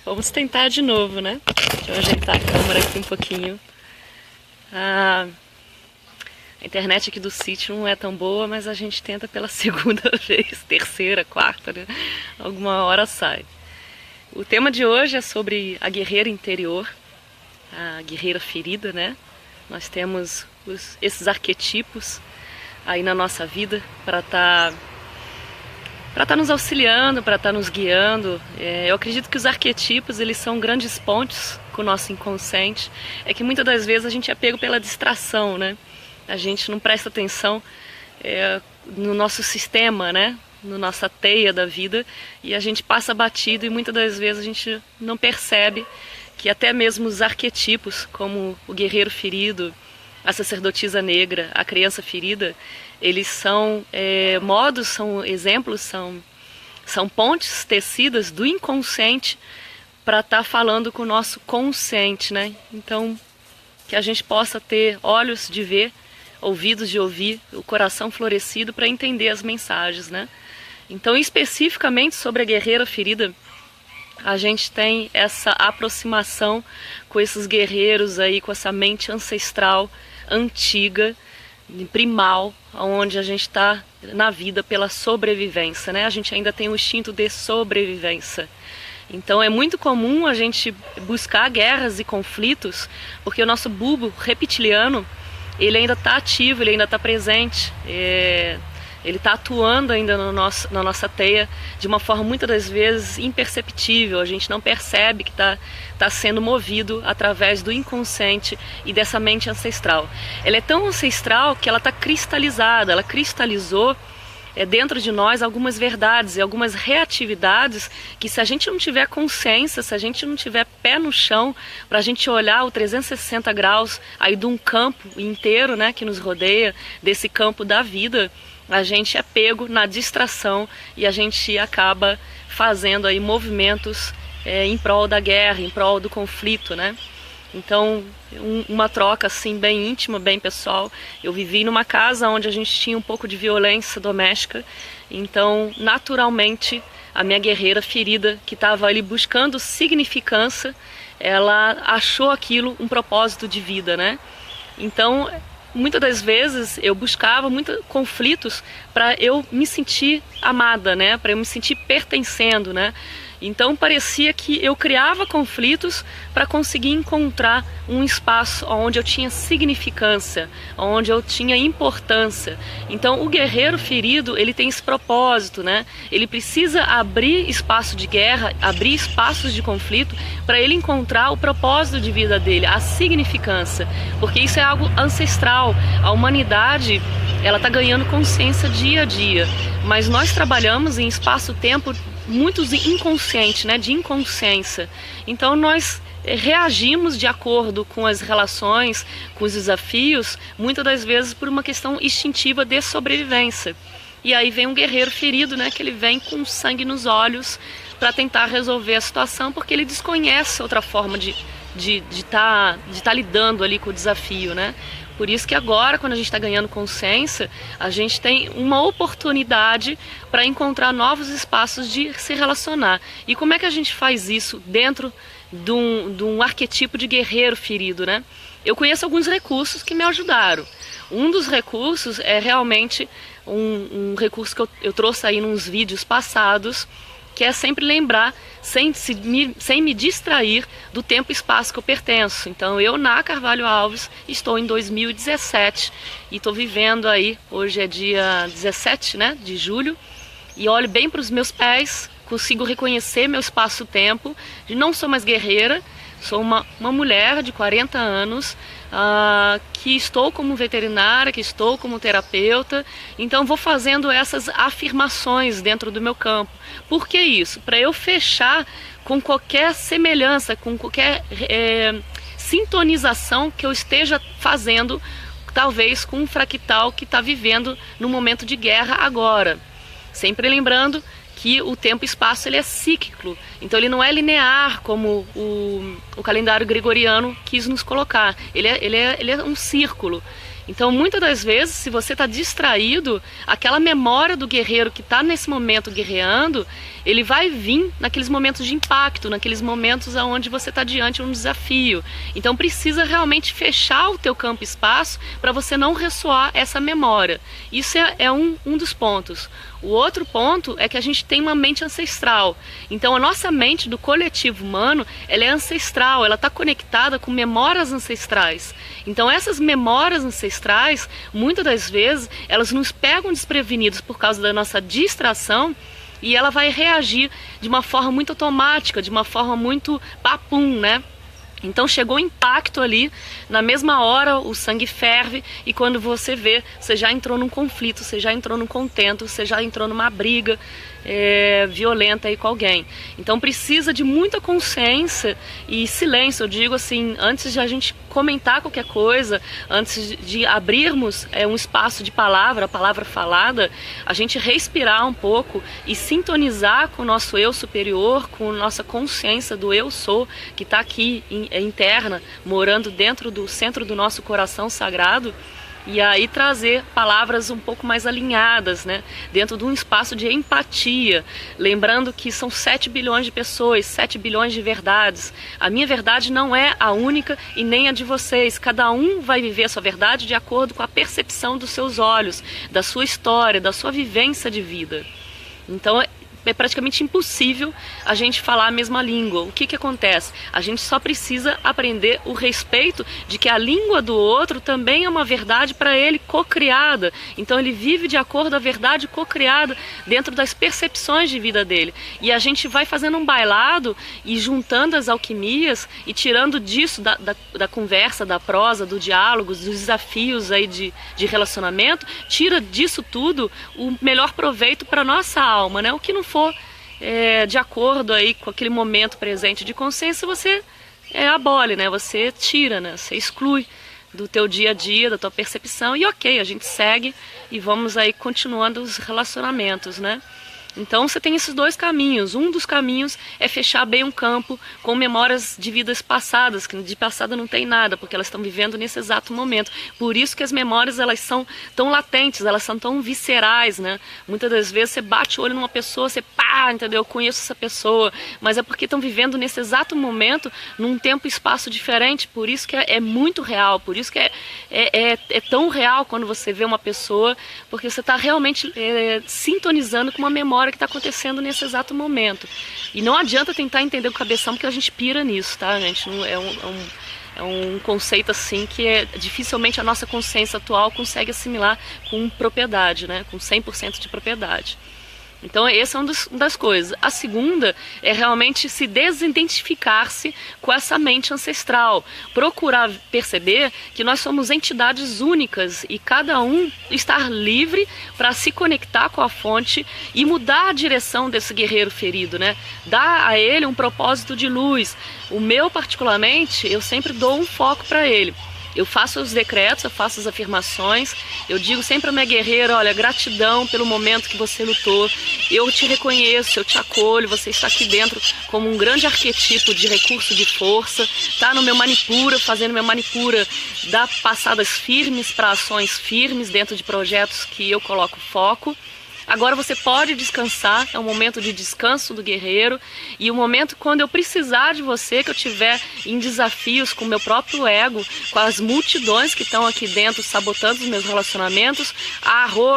Vamos tentar de novo, né? Deixa eu ajeitar a câmera aqui um pouquinho. A internet aqui do sítio não é tão boa, mas a gente tenta pela segunda vez, terceira, quarta, né? Alguma hora sai. O tema de hoje é sobre a guerreira interior, a guerreira ferida, né? Nós temos esses arquetipos aí na nossa vida para estar nos auxiliando, para estar nos guiando. Eu acredito que os arquetipos, eles são grandes pontes com o nosso inconsciente. É que muitas das vezes a gente é pego pela distração, né? A gente não presta atenção no nosso sistema, né? Na nossa teia da vida, e a gente passa batido, e muitas das vezes a gente não percebe que até mesmo os arquetipos, como o guerreiro ferido, a sacerdotisa negra, a criança ferida, eles são modos, são exemplos, são pontes tecidas do inconsciente para estar falando com o nosso consciente, né? Então, que a gente possa ter olhos de ver, ouvidos de ouvir, o coração florescido para entender as mensagens, né? Então, especificamente sobre a guerreira ferida, a gente tem essa aproximação com esses guerreiros aí, com essa mente ancestral, antiga, primal, onde a gente está na vida pela sobrevivência, né? A gente ainda tem o instinto de sobrevivência. Então é muito comum a gente buscar guerras e conflitos, porque o nosso bulbo reptiliano, ele ainda está ativo, ele ainda está presente, ele está atuando ainda na nossa teia de uma forma muitas das vezes imperceptível. A gente não percebe que está sendo movido através do inconsciente e dessa mente ancestral. Ela é tão ancestral que ela está cristalizada, ela cristalizou dentro de nós algumas verdades e algumas reatividades que, se a gente não tiver consciência, se a gente não tiver pé no chão para a gente olhar o 360 graus aí de um campo inteiro, né, que nos rodeia, desse campo da vida, a gente é pego na distração e a gente acaba fazendo aí movimentos em prol da guerra, em prol do conflito, né? Então, uma troca assim bem íntima, bem pessoal. Eu vivi numa casa onde a gente tinha um pouco de violência doméstica, então naturalmente a minha guerreira ferida, que estava ali buscando significância, ela achou aquilo um propósito de vida, né? Então, muitas das vezes eu buscava muitos conflitos para eu me sentir amada, né? Para eu me sentir pertencendo, né? Então parecia que eu criava conflitos para conseguir encontrar um espaço onde eu tinha significância, onde eu tinha importância. Então o guerreiro ferido, ele tem esse propósito, né? Ele precisa abrir espaço de guerra, abrir espaços de conflito para ele encontrar o propósito de vida dele, a significância, porque isso é algo ancestral. A humanidade, ela está ganhando consciência dia a dia, mas nós trabalhamos em espaço-tempo muito inconsciente, né, de inconsciência. Então nós reagimos de acordo com as relações, com os desafios, muitas das vezes por uma questão instintiva de sobrevivência. E aí vem um guerreiro ferido, né, que ele vem com sangue nos olhos para tentar resolver a situação, porque ele desconhece outra forma de tá lidando ali com o desafio, né? Por isso que agora, quando a gente está ganhando consciência, a gente tem uma oportunidade para encontrar novos espaços de se relacionar. E como é que a gente faz isso dentro de um arquetipo de guerreiro ferido, né? Eu conheço alguns recursos que me ajudaram. Um dos recursos é realmente um recurso que eu trouxe aí nos vídeos passados, que é sempre lembrar, sem me distrair do tempo e espaço que eu pertenço. Então eu, Ná Carvalho Alves, estou em 2017 e estou vivendo aí, hoje é dia 17, né, de julho, e olho bem para os meus pés, consigo reconhecer meu espaço-tempo, não sou mais guerreira, sou uma mulher de 40 anos, que estou como veterinária, que estou como terapeuta, então vou fazendo essas afirmações dentro do meu campo. Por que isso? Para eu fechar com qualquer semelhança, com qualquer sintonização que eu esteja fazendo, talvez com um fractal que está vivendo no momento de guerra agora. Sempre lembrando que o tempo e espaço, ele é cíclico, então ele não é linear como o calendário gregoriano quis nos colocar, ele é um círculo. Então, muitas das vezes, se você está distraído, aquela memória do guerreiro que está nesse momento guerreando, ele vai vir naqueles momentos de impacto, naqueles momentos onde você está diante de um desafio. Então, precisa realmente fechar o teu campo espaço para você não ressoar essa memória. Isso é um dos pontos. O outro ponto é que a gente tem uma mente ancestral. Então, a nossa mente do coletivo humano, ela é ancestral, ela está conectada com memórias ancestrais. Então, essas memórias ancestrais, muitas das vezes, elas nos pegam desprevenidos por causa da nossa distração, e ela vai reagir de uma forma muito automática, de uma forma muito papum, né? Então chegou o impacto ali, na mesma hora o sangue ferve e quando você vê, você já entrou num conflito, você já entrou num contento, você já entrou numa briga violenta aí com alguém. Então precisa de muita consciência e silêncio, eu digo assim, antes de a gente comentar qualquer coisa, antes de abrirmos um espaço de palavra, a palavra falada, a gente respirar um pouco e sintonizar com o nosso eu superior, com a nossa consciência do eu sou, que está aqui interna, morando dentro do centro do nosso coração sagrado, e aí trazer palavras um pouco mais alinhadas, né? Dentro de um espaço de empatia, lembrando que são 7 bilhões de pessoas, 7 bilhões de verdades. A minha verdade não é a única e nem a de vocês. Cada um vai viver a sua verdade de acordo com a percepção dos seus olhos, da sua história, da sua vivência de vida. Então é praticamente impossível a gente falar a mesma língua. O que acontece? A gente só precisa aprender o respeito de que a língua do outro também é uma verdade para ele co-criada. Então ele vive de acordo com a verdade co-criada dentro das percepções de vida dele. E a gente vai fazendo um bailado e juntando as alquimias e tirando disso da conversa, da prosa, do diálogo, dos desafios aí de relacionamento, tira disso tudo o melhor proveito para nossa alma, né? O que não for de acordo aí com aquele momento presente de consciência, você abole, né? Você tira, né? Você exclui do teu dia a dia, da tua percepção, e ok, a gente segue e vamos aí continuando os relacionamentos, né? Então você tem esses dois caminhos. Um dos caminhos é fechar bem um campo com memórias de vidas passadas, que de passado não tem nada, porque elas estão vivendo nesse exato momento. Por isso que as memórias, elas são tão latentes, elas são tão viscerais, né? Muitas das vezes você bate o olho numa pessoa, você pá, entendeu? Eu conheço essa pessoa, mas é porque estão vivendo nesse exato momento, num tempo e espaço diferente. Por isso que é muito real, por isso que é tão real quando você vê uma pessoa, porque você está realmente sintonizando com uma memória que está acontecendo nesse exato momento. E não adianta tentar entender o cabeção, porque a gente pira nisso, tá, gente? É um conceito assim que dificilmente a nossa consciência atual consegue assimilar com propriedade, né? Com 100% de propriedade. Então essa é uma das coisas. A segunda é realmente se desidentificar-se com essa mente ancestral. Procurar perceber que nós somos entidades únicas e cada um estar livre para se conectar com a fonte e mudar a direção desse guerreiro ferido, né? Dar a ele um propósito de luz. O meu, particularmente, eu sempre dou um foco para ele. Eu faço os decretos, eu faço as afirmações, eu digo sempre à minha guerreira, olha, gratidão pelo momento que você lutou, eu te reconheço, eu te acolho, você está aqui dentro como um grande arquetipo de recurso de força, tá no meu Manipura, fazendo meu Manipura, dá passadas firmes para ações firmes dentro de projetos que eu coloco foco. Agora você pode descansar, é um momento de descanso do guerreiro e o momento quando eu precisar de você, que eu tiver em desafios com o meu próprio ego, com as multidões que estão aqui dentro sabotando os meus relacionamentos,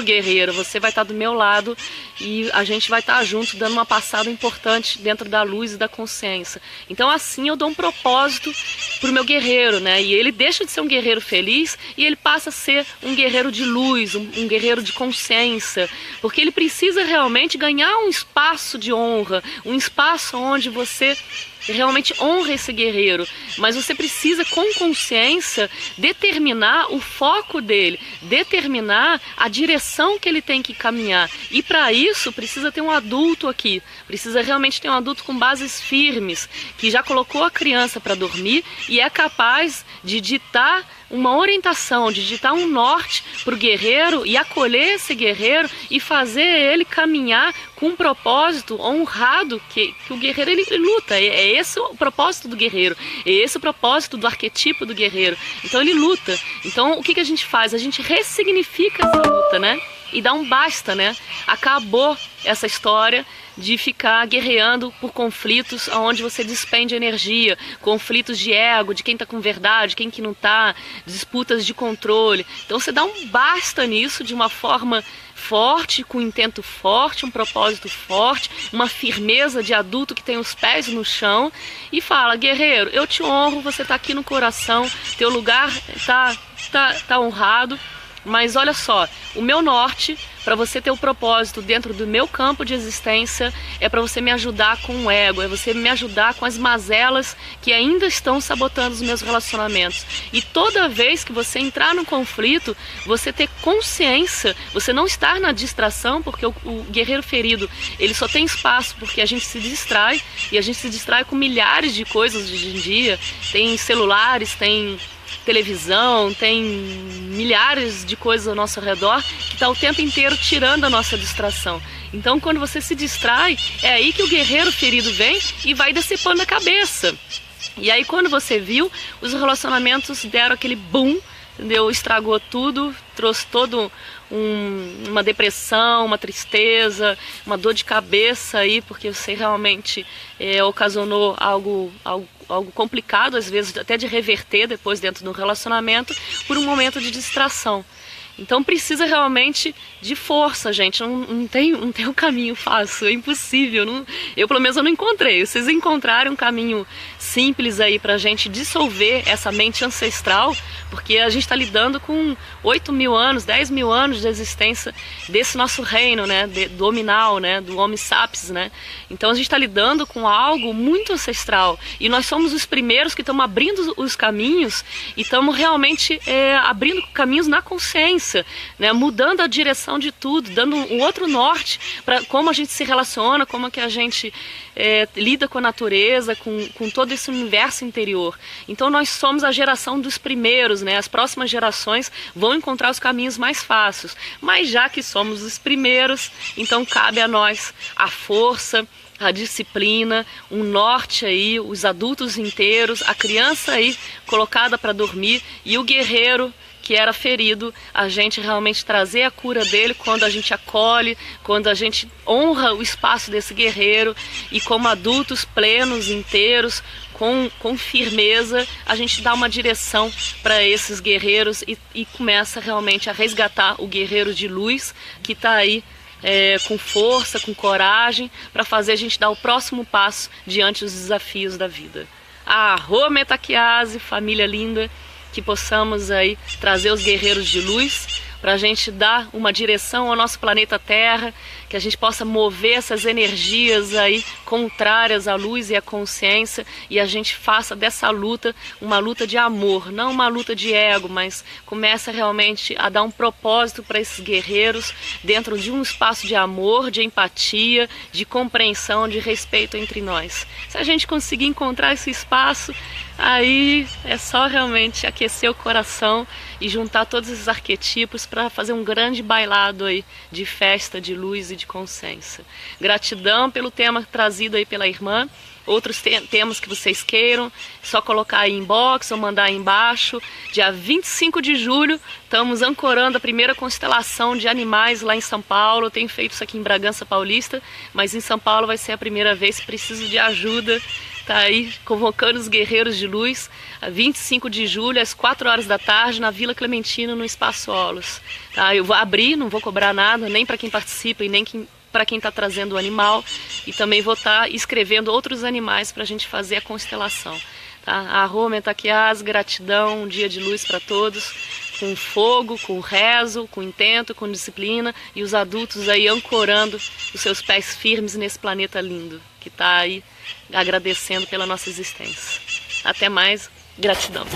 guerreiro, você vai estar do meu lado e a gente vai estar junto dando uma passada importante dentro da luz e da consciência. Então assim eu dou um propósito pro meu guerreiro, né? E ele deixa de ser um guerreiro feliz e ele passa a ser um guerreiro de luz, um guerreiro de consciência, porque ele precisa realmente ganhar um espaço de honra, um espaço onde você realmente honra esse guerreiro, mas você precisa com consciência determinar o foco dele, determinar a direção que ele tem que caminhar, e para isso precisa ter um adulto aqui, precisa realmente ter um adulto com bases firmes, que já colocou a criança para dormir e é capaz de ditar uma orientação, de dar um norte para o guerreiro e acolher esse guerreiro e fazer ele caminhar com um propósito honrado que o guerreiro ele luta. É esse o propósito do guerreiro, é esse o propósito do arquetipo do guerreiro. Então ele luta. Então o que a gente faz? A gente ressignifica essa luta, né? E dá um basta, né? Acabou essa história de ficar guerreando por conflitos onde você despende energia, conflitos de ego, de quem tá com verdade, quem que não tá, disputas de controle. Então você dá um basta nisso de uma forma forte, com um intento forte, um propósito forte, uma firmeza de adulto que tem os pés no chão e fala: guerreiro, eu te honro, você tá aqui no coração, teu lugar tá honrado. Mas olha só, o meu norte, para você ter o propósito dentro do meu campo de existência, é para você me ajudar com o ego, é você me ajudar com as mazelas que ainda estão sabotando os meus relacionamentos. E toda vez que você entrar no conflito, você ter consciência, você não estar na distração, porque o guerreiro ferido, ele só tem espaço porque a gente se distrai, e a gente se distrai com milhares de coisas de hoje em dia, tem celulares, tem televisão, tem milhares de coisas ao nosso redor que está o tempo inteiro tirando a nossa distração. Então quando você se distrai, é aí que o guerreiro ferido vem e vai decepando a cabeça. E aí quando você viu, os relacionamentos deram aquele boom, entendeu? Estragou tudo, trouxe todo uma depressão, uma tristeza, uma dor de cabeça aí, porque você realmente ocasionou algo complicado, às vezes até de reverter depois dentro do relacionamento, por um momento de distração. Então precisa realmente de força, gente. Não tem um caminho fácil, é impossível. Eu pelo menos eu não encontrei. Vocês encontraram um caminho simples aí pra gente dissolver essa mente ancestral, porque a gente está lidando com 8 mil anos, 10 mil anos de existência desse nosso reino, né, do hominal, né, do Homo sapiens, né. Então a gente está lidando com algo muito ancestral e nós somos os primeiros que estamos abrindo os caminhos e estamos realmente abrindo caminhos na consciência, né, mudando a direção de tudo, dando um outro norte para como a gente se relaciona, como é que a gente lida com a natureza, com todo esse universo interior. Então nós somos a geração dos primeiros, né? As próximas gerações vão encontrar os caminhos mais fáceis, mas já que somos os primeiros, então cabe a nós a força, a disciplina, um norte aí, os adultos inteiros, a criança aí colocada para dormir e o guerreiro que era ferido, a gente realmente trazer a cura dele quando a gente acolhe, quando a gente honra o espaço desse guerreiro e como adultos plenos, inteiros, com firmeza, a gente dá uma direção para esses guerreiros e começa realmente a resgatar o guerreiro de luz que está aí com força, com coragem, para fazer a gente dar o próximo passo diante dos desafios da vida. Arro Metaquiase, família linda, que possamos aí trazer os guerreiros de luz para a gente dar uma direção ao nosso planeta Terra, que a gente possa mover essas energias aí contrárias à luz e à consciência e a gente faça dessa luta uma luta de amor, não uma luta de ego, mas começa realmente a dar um propósito para esses guerreiros dentro de um espaço de amor, de empatia, de compreensão, de respeito entre nós. Se a gente conseguir encontrar esse espaço, aí é só realmente aquecer o coração e juntar todos esses arquetipos para fazer um grande bailado aí de festa, de luz e de consciência. Gratidão pelo tema trazido aí pela irmã. Outros temas que vocês queiram, só colocar aí em inbox ou mandar aí embaixo. Dia 25 de julho, estamos ancorando a primeira constelação de animais lá em São Paulo. Eu tenho feito isso aqui em Bragança Paulista, mas em São Paulo vai ser a primeira vez, preciso de ajuda. Tá aí convocando os guerreiros de luz, a 25 de julho, às 4 horas da tarde, na Vila Clementina, no Espaço Olos. Tá? Eu vou abrir, não vou cobrar nada, nem para quem participa e nem para quem está trazendo o animal. E também vou estar escrevendo outros animais para a gente fazer a constelação. Tá? Arro Metaquiase, gratidão, um dia de luz para todos, com fogo, com rezo, com intento, com disciplina, e os adultos aí ancorando os seus pés firmes nesse planeta lindo, que está aí agradecendo pela nossa existência. Até mais, gratidão.